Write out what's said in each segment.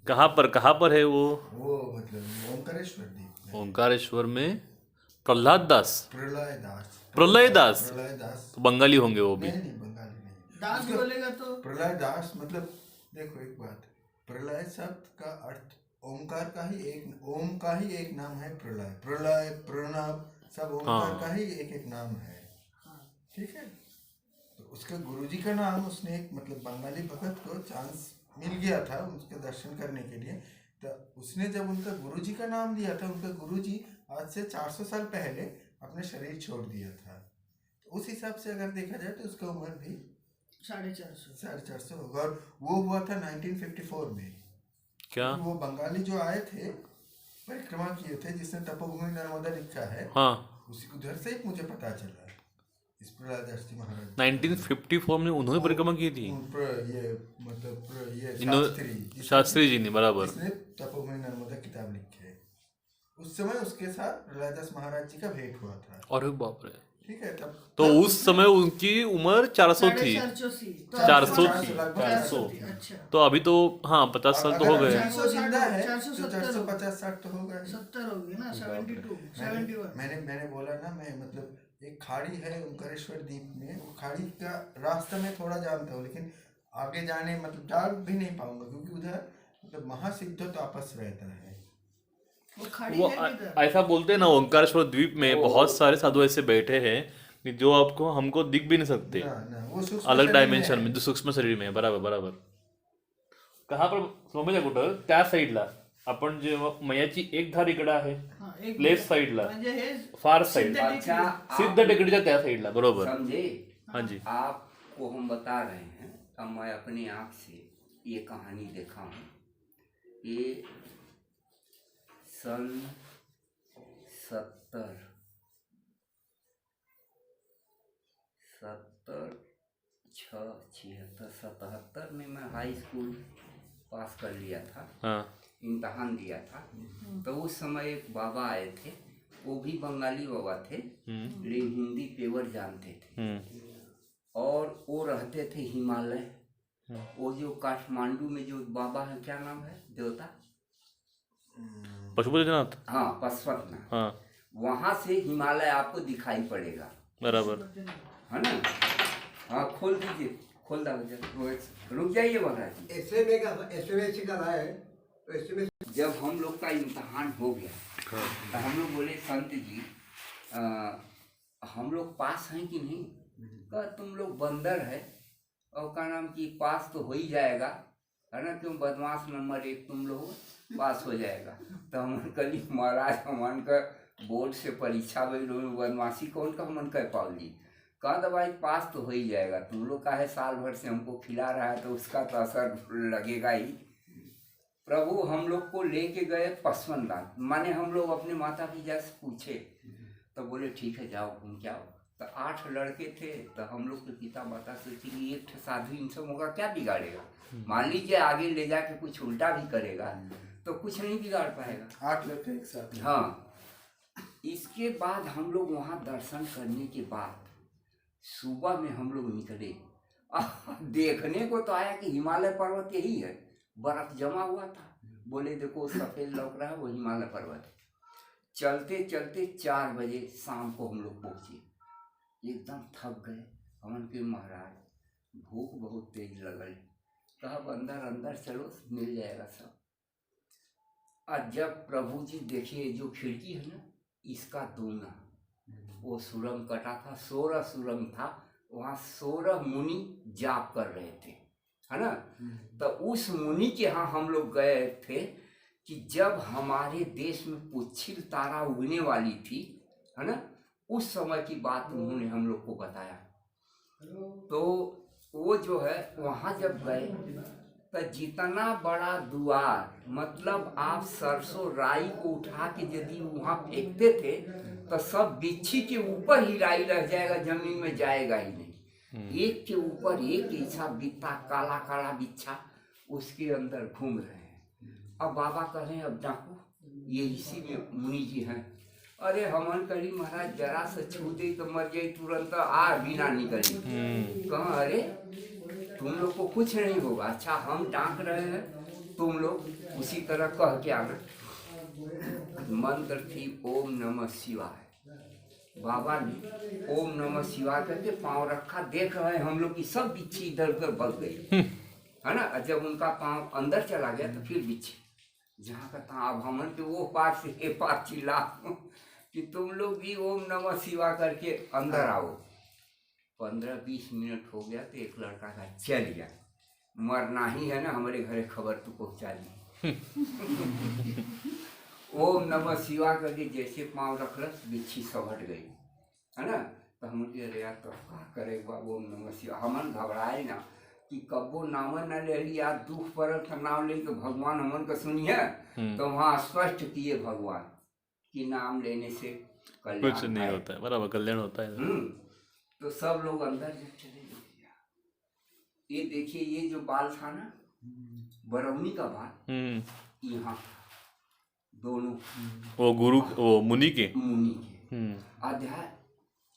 कहाँ पर है वो? मतलब ओमकारेश्वर द्वीप में। ओंकारेश्वर में। प्रहलाद दास। प्रलय दास। प्रलय दास। प्रलय दास। तो बंगाली होंगे वो भी। नहीं नहीं, बंगाली नहीं। दास बोलेगा तो प्रलय दास मतलब, देखो एक बात, प्रलय शब्द का अर्थ ओमकार का ही एक, ओम का ही एक नाम है प्रलय। प्रलय, प्रणव सब ओमकार का हाँ। ही एक एक नाम है। ठीक है। तो उसका गुरुजी का नाम, उसने एक मतलब बंगाली भगत को चांस मिल गया था उसके दर्शन करने के लिए। तो उसने जब उनका गुरुजी का नाम लिया था, उनका गुरुजी आज से 400 साल पहले अपने शरीर छोड़ दिया था। तो उस हिसाब से अगर देखा जाए तो उसका उम्र भी 450 होगा। और वो हुआ था 1954 में। क्या? वो बंगाली जो आए थे, परिक्रमा किए थे, जिसने तपोभूमि नर्मदा लिखा है, हाँ। उसी उधर से ही मुझे पता चला इस प्रहलादास जी महाराज 1954 में उन्होंने परिक्रमा की थी। ये मतलब ये इन्होंने शास्त्री जी ने, बराबर। जिसने तपोभूमि नर्मदा किताब लिखी है, उस समय उसके साथ प्रहलादास महाराज जी का भेंट हुआ था। अरे बाप रे। ठीक है। तब तो उस समय उनकी उम्र 400 थी। 400 थी। 400। अच्छा। तो अभी तो हाँ 50 साल तो हो गए। अगर वो जिंदा है तो 470 450-60 तो हो गए। 70 होगी ना, 72 71। मैंने बोला ना, मैं मतलब एक खाड़ी है ओमकारेश्वर द्वीप में, वो खाड़ी का रास्ता मैं थोड़ा जानता हूँ, लेकिन आगे जाने मतलब जा भी नहीं पाऊंगा, क्योंकि उधर मतलब महासिद्ध तापस रहता है। वो खड़ी वो है किधर? ऐसा बोलते हैं ना, ओंकारेश्वर द्वीप में बहुत सारे साधु ऐसे बैठे हैं कि जो आपको हमको दिख भी नहीं सकते। ना ना, वो सूक्ष्म अलग शरीर डायमेन्शन है। में, जो सूक्ष्म शरीर में आहे. बराबर बराबर. कहाँ पर समजा कुठं त्या साईडला आपण जे मयाची एक धार इकडे आहे, हाँ, एक लेफ्ट साईडला, म्हणजे हे फार साईड, सिद्ध अच्छा, सिद्ध टेकडीच्या त्या साईडला. बरोबर. समझे? हाँ जी. आपको हम बता रहे हैं, अब मैं अपनी आँख से ये कहानी देखा हूँ। ये सन 77 में मैं हाई स्कूल पास कर लिया था। हाँ. इम्तहान दिया था। तो उस समय एक बाबा आए थे, वो भी बंगाली बाबा थे, लेकिन हिंदी पेवर जानते थे। और वो रहते थे हिमालय। वो जो काठमांडू में जो बाबा है, क्या नाम है देवता? पशुपतिनाथ. हाँ, पशुपतिनाथ। हाँ. वहाँ से हिमालय आपको दिखाई पड़ेगा, बराबर. है ना? हाँ, खोल दीजिए, खोल दीजिए, रुक जाइए महाराज। जब हम लोग का इम्तहान हो गया तो हम लोग बोले, संत जी हम लोग पास हैं कि नहीं? कहा तुम लोग बंदर है, और का नाम कि पास तो हो ही जाएगा, है ना? क्यों बदमाश नंबर 1 तुम लोग, पास हो जाएगा। तो हमन कली महाराज, हमन का बोर्ड से परीक्षा में बदमाशी कौन का हमन कह पाओगी? कहा था भाई पास तो हो ही जाएगा, तुम लोग का है साल भर से हमको खिला रहा है, तो उसका तो असर लगेगा ही। प्रभु हम लोग को लेके गए पसवनदान, माने हम लोग अपने माता पिता से पूछे, तो बोले ठीक है जाओ घूम के आओ। तो 8 लड़के थे, तो हम लोग के पिता माता सोचे कि एक साधु इन सब का क्या बिगाड़ेगा, मान लीजिए आगे ले जाके कुछ उल्टा भी करेगा तो कुछ नहीं बिगाड़ पाएगा। 8 लड़के एक साथ। हाँ, इसके बाद हम लोग वहाँ दर्शन करने के बाद सुबह में हम लोग निकले। देखने को तो आया कि हिमालय पर्वत यही है, बर्फ जमा हुआ था। बोले देखो सफेद लौक रहा है, वो हिमालय पर्वत है। चलते चलते 4 बजे शाम को हम लोग पहुँचे, एकदम थक गए। हमन के महाराज भूख बहुत तेज लगल, कहा अंदर अंदर चलो मिल जाएगा सब। और जब प्रभु जी देखिए जो खिड़की है ना, इसका दूना वो सुरंग कटा था, 16 सुरंग था, वहाँ 16 मुनि जाप कर रहे थे, है ना? तो उस मुनि के यहाँ हम लोग गए थे कि जब हमारे देश में पुच्छिल तारा उगने वाली थी, है ना, उस समय की बात उन्होंने हम लोग को बताया। तो वो जो है वहाँ जब गए तो जितना बड़ा द्वार, मतलब आप सरसों राई को उठा के यदि वहाँ फेंकते थे तो सब बिच्छी के ऊपर ही राई रह जाएगा, जमीन में जाएगा ही नहीं। एक के ऊपर एक ऐसा बित्ता, काला काला बिच्छा उसके अंदर घूम रहे हैं। अब बाबा कह रहे हैं अब डाको, ये इसी में मुनि जी हैं। अरे हमन करी महाराज जरा से छू दे तो मर जाए तुरंत, आ बिना निकली। कहा अरे तुम लोग को कुछ नहीं होगा। अच्छा हम डांक रहे हैं तुम लोग उसी तरह कह के आना। मंत्र थी ओम नमः शिवाय। बाबा ने ओम नमः शिवाय करके पांव रखा, देख रहे हैं हम लोग की सब बिच्छी इधर उधर बग गई है ना। और जब उनका पांव अंदर चला गया तो फिर बिच्छी जहाँ का था, अब हमन के वो पार से ये पार चिल्ला कि तुम लोग भी ओम नमः शिवाय करके अंदर आओ। 15-20 मिनट हो गया तो एक लड़का का चल गया, मरना ही है ना, हमारे घरे खबर तो पहुंचा दी। ओम नमः शिवाय करके जैसे पाँव रख रख बिच्छी सब हट गई है ना। तो हम अरे यार तो क्या करे बाबू, ओम नमः शिवाय। हमन घबराए ना कि कबो नाम न ले लिया, दुख पड़ल था नाम ले तो भगवान हमन का सुनिए। तो वहाँ स्पष्ट किए भगवान कि नाम लेने से कल्याण कुछ नहीं होता है, बराबर कल्याण होता है। तो सब लोग अंदर जब चले गए, ये देखिए ये जो बाल था ना, बरौनी का बाल यहाँ दोनों वो गुरु वो मुनि के मुनि के अध्याय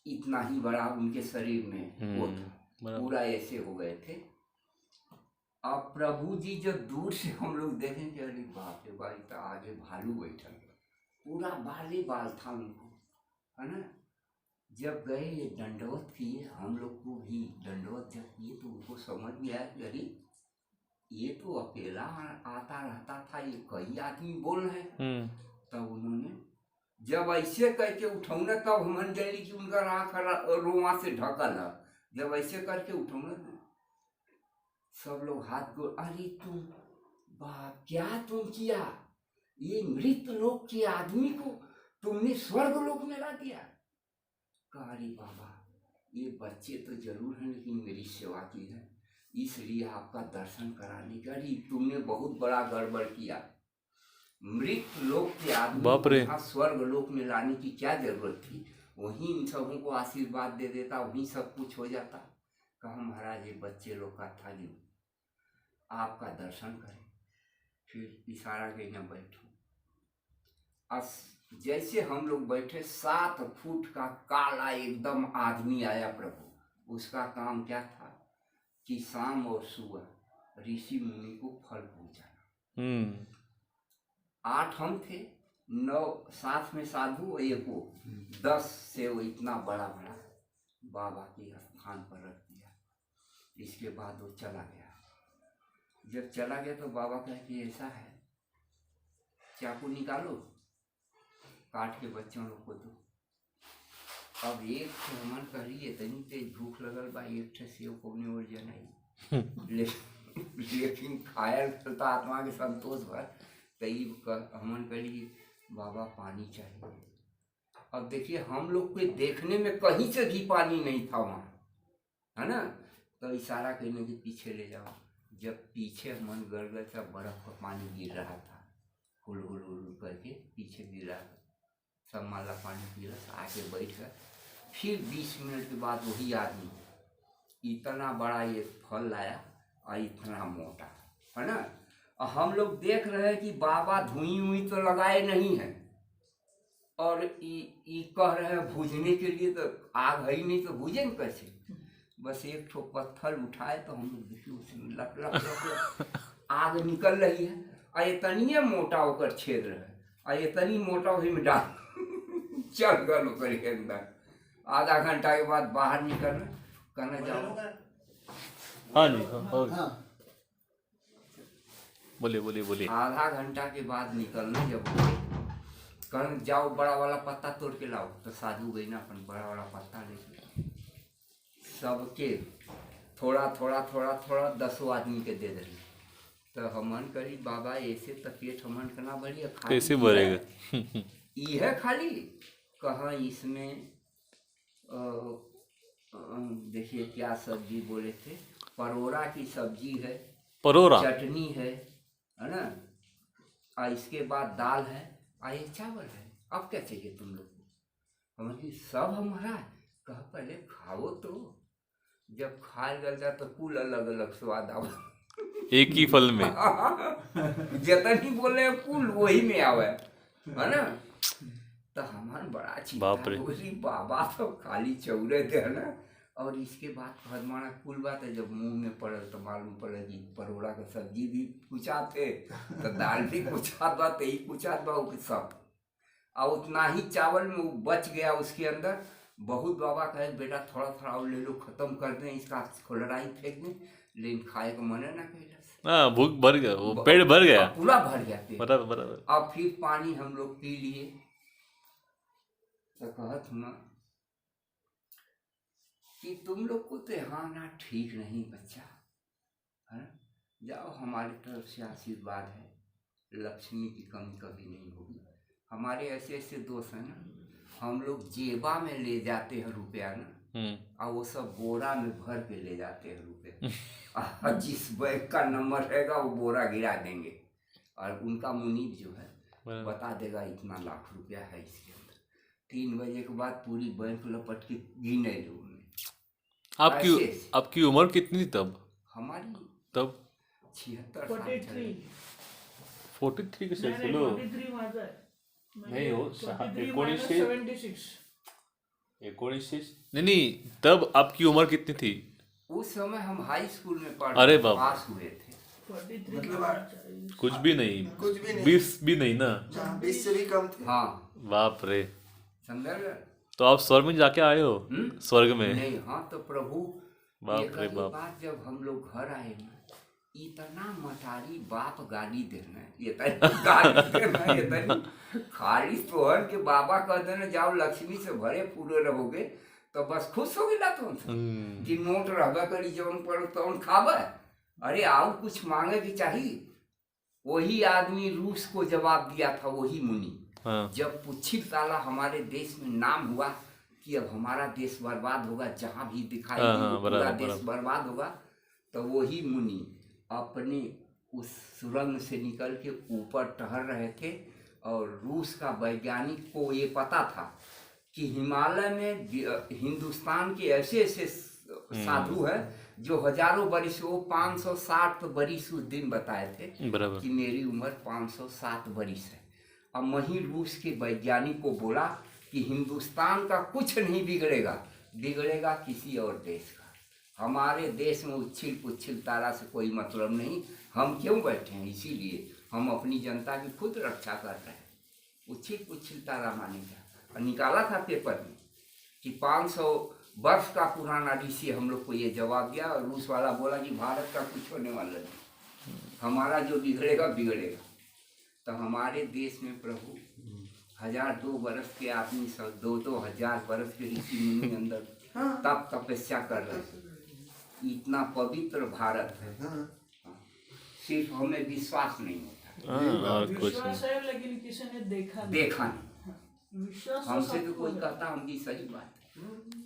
इतना ही बड़ा उनके शरीर में वो था, पूरा ऐसे हो गए थे। अब प्रभु जी जब दूर से हम लोग देखेंगे, अरे बाप रे बाप, तो आगे भालू बैठा, पूरा बाल बाल था उनको है ना। जब गए ये दंडवत किए, हम लोग को भी दंडवत जब किए तो उनको समझ में आया कि अरे ये तो अकेला आता रहता था, ये कई आदमी बोल रहे हैं। तब उन्होंने जब ऐसे करके उठौना, तब हमन जानी कि उनका आँख रोआ से ढकल है। जब ऐसे करके उठौना सब लोग हाथ को, अरे तुम बाप क्या तुम किया, ये मृत लोक के आदमी को तुमने स्वर्ग लोक में ला दिया। अरे बाबा ये बच्चे तो जरूर हैं, लेकिन मेरी सेवा की है, इसलिए आपका दर्शन कराने का। अरे तुमने बहुत बड़ा गड़बड़ किया, मृत लोक के आदमी को यहाँ स्वर्ग लोक में लाने की क्या जरूरत थी, वहीं इन सबों को आशीर्वाद दे देता, वहीं सब कुछ हो जाता। कहा महाराज ये बच्चे लोग का था जो आपका दर्शन करें। फिर इशारा के न बैठो। जैसे हम लोग बैठे, 7 फुट का काला एकदम आदमी आया प्रभु। उसका काम क्या था कि शाम और सुबह ऋषि मुनि को फल पहुंचाना। 8 हम थे, 9 साथ में साधु और एको 10 से वो इतना बड़ा बड़ा बाबा के स्थान पर रख दिया। इसके बाद वो चला गया। जब चला गया तो बाबा कहे कि ऐसा है, चाकू निकालो, काट के बच्चों लोग को दो। अब एक मन करी इतनी तेज भूख लगल बा, एक सेव को और जनाई लेकिन खायल तो आत्मा के संतोष भर। तई हमन कही बाबा पानी चाहिए। अब देखिए हम लोग के देखने में कहीं से भी पानी नहीं था वहाँ है ना। तो इशारा करने के पीछे ले जाओ। जब पीछे मन गड़गड़ सा बर्फ का पानी गिर रहा था, हुल हुल हुल करके पीछे गिर रहा था। सब माला पानी पी रहा, आके बैठ गया। फिर 20 मिनट के बाद वही आदमी इतना बड़ा ये फल लाया और इतना मोटा है ना। और हम लोग देख रहे हैं कि बाबा धुई हुई तो लगाए नहीं है, और ये कह रहे हैं भूजने के लिए, तो आग है ही नहीं तो भूजेंगे कैसे। बस एक ठो पत्थर उठाए तो हम लोग देखिए उसमें लक लक लक आग निकल रही है, और इतनी मोटा होकर छेद रहे, और इतनी मोटा वही में डाल चल गल के अंदर। आधा घंटा के बाद बाहर निकलना, कहना जाओ। हाँ जी हाँ बोलिए बोलिए बोलिए। आधा घंटा के बाद निकलना, जब कहना जाओ बड़ा वाला पत्ता तोड़ के लाओ। तो साधु गई ना अपन बड़ा वाला पत्ता लेके सबके थोड़ा थोड़ा थोड़ा थोड़ा 10 आदमी के दे देंगे। तो हमन करी बाबा ऐसे तो पेट हमन करना बढ़िया, कैसे भरेगा यह खाली कहाँ इसमें देखिए क्या सब्जी बोले थे, परोरा की सब्जी है, परोरा चटनी है ना, और इसके बाद दाल है, और ये चावल है। अब क्या चाहिए तुम लोग को। हमारी सब हमारा कहा पहले खाओ तो। जब खा गया तो कुल अलग अलग स्वाद आवा एक ही फल में जितनी बोले कुल वही में आवे है ना। तो हमारा बड़ा चिंता बाप रे। बाबा तो खाली चौरे थे ना, और इसके बाद हरमाना कुल बात है, जब मुंह में पड़ल तो मालूम पड़े कि परोड़ा का सब्जी भी पूछा थे तो दाल भी पूछा बा, तो ही पूछा बा वो सब, और उतना ही चावल में वो बच गया उसके अंदर। बहुत बाबा कहे बेटा थोड़ा थोड़ा और ले लो, खत्म कर दें इसका, खोलराई फेंक दें, लेकिन खाए को मना ना कैलस। हाँ, भूख भर गया, वो पेट भर गया। पूरा भर गया पेट। बराबर बराबर। अब फिर पानी हम लोग पी लिए तो कहत ना कि तुम लोग को तो यहाँ आना ठीक नहीं बच्चा, है ना? जाओ, हमारी तरफ से आशीर्वाद है, लक्ष्मी की कमी कभी नहीं होगी। हमारे ऐसे ऐसे दोस्त हैं ना, हम लोग जेबा में ले जाते हैं रुपया ना, और वो सब बोरा में भर के ले जाते हैं रुपये। और जिस बैंक का नंबर रहेगा वो बोरा गिरा देंगे, और उनका मुनीब जो है बता देगा इतना लाख रुपया है इसके अंदर। 3 बजे के बाद पूरी बैंक लपट के गिने लो। आपकी उम्र कितनी थी तब? हमारी तब 76 43 के नाही, चलो 43 माझा आहे. नहीं हो, 43 19 -76. 19 नहीं, तब आपकी उम्र कितनी थी? उस समय हम हाई स्कूल में अरे पढ़ बाप। पास हुए थे। 43 मतलब चाहिए. कुछ भी नहीं, कुछ भी नहीं। 20 भी नहीं ना? 20 से भी कम थे। हाँ, बाप रे। समझ गए? तो आप स्वर्ग में जाके आए हो? स्वर्ग में? नहीं, हाँ तो प्रभु बाप एक रे ही बाप। बात, जब हम लोग घर आए ना, इतना मतारी बाप गाली देना, इतनी गाली देना, इतनी खाली तोहर के बाबा कह देना जाओ लक्ष्मी से भरे फूले रहोगे तो बस खुश हो गया तुम कि नोट रहबा करी जौन पड़ो तौन खाबे। अरे आओ कुछ मांगे भी चाहिए। वही आदमी रूस को जवाब दिया था, वही मुनि। हाँ। जब पुच्छिल ताला हमारे देश में नाम हुआ कि अब हमारा देश बर्बाद होगा, जहाँ भी दिखाई हाँ, देगा हाँ, पूरा बराबर, देश बराबर। बर्बाद होगा, तो वही मुनि अपने उस सुरंग से निकल के ऊपर टहल रहे थे, और रूस का वैज्ञानिक को ये पता था कि हिमालय में हिंदुस्तान के ऐसे ऐसे साधु हैं जो हजारों बरिस, वो 560 बरिस उस दिन बताए थे बराबर। कि मेरी उम्र 507 बरिस है। अब वहीं रूस के वैज्ञानिक को बोला कि हिंदुस्तान का कुछ नहीं बिगड़ेगा, बिगड़ेगा किसी और देश का। हमारे देश में उच्छिल पुच्छिल तारा से कोई मतलब नहीं, हम क्यों बैठे हैं, इसीलिए हम अपनी जनता की खुद रक्षा कर रहे हैं। उच्छिल पुच्छिल तारा माने क्या, और निकाला था पेपर में कि 500 वर्ष का पुराना ऋषि हम लोग को ये जवाब दिया, और रूस वाला बोला कि भारत का कुछ होने वाला नहीं, हमारा जो बिगड़ेगा बिगड़ेगा। तो हमारे देश में प्रभु 1002 बरस के आदमी सब 2-2 हजार बरस के ऋषि मुनि अंदर तप तपस्या कर रहे हैं। इतना पवित्र भारत है, सिर्फ हमें विश्वास नहीं होता। और कुछ विश्वास है लेकिन किसी ने देखा नहीं. देखा नहीं, विश्वास हमसे तो सबको कोई है. कहता हम भी सही बात है।